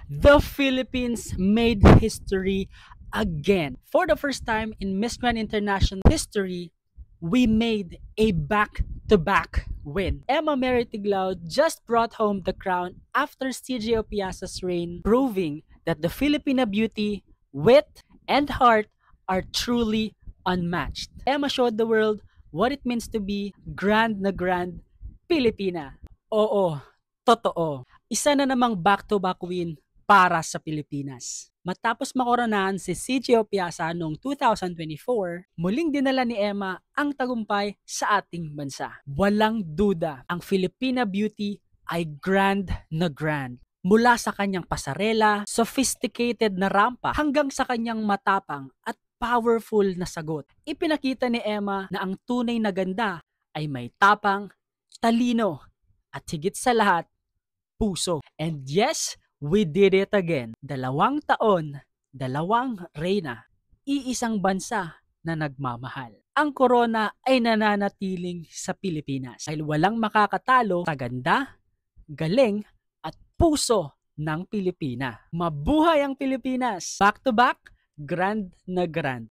The Philippines made history again. For the first time in Miss Grand International history, we made a back-to-back win. Emma Mary Tiglao just brought home the crown after CJ Opiasa's reign, proving that the Filipina beauty, wit, and heart are truly unmatched. Emma showed the world what it means to be grand na grand Pilipina. Oo, totoo. Isa na namang back-to-back win para sa Pilipinas. Matapos makoronahan si CJ Opiasa noong 2024, muling dinala ni Emma ang tagumpay sa ating bansa. Walang duda, ang Filipina beauty ay grand na grand. Mula sa kanyang pasarela, sophisticated na rampa, hanggang sa kanyang matapang at powerful na sagot. Ipinakita ni Emma na ang tunay na ganda ay may tapang, talino, at higit sa lahat, puso. And yes, we did it again. 2 taon, 2 reyna, iisang bansa na nagmamahal. Ang corona ay nananatiling sa Pilipinas dahil walang makakatalo sa ganda, galing, at puso ng Pilipina. Mabuhay ang Pilipinas! Back to back, grand na grand.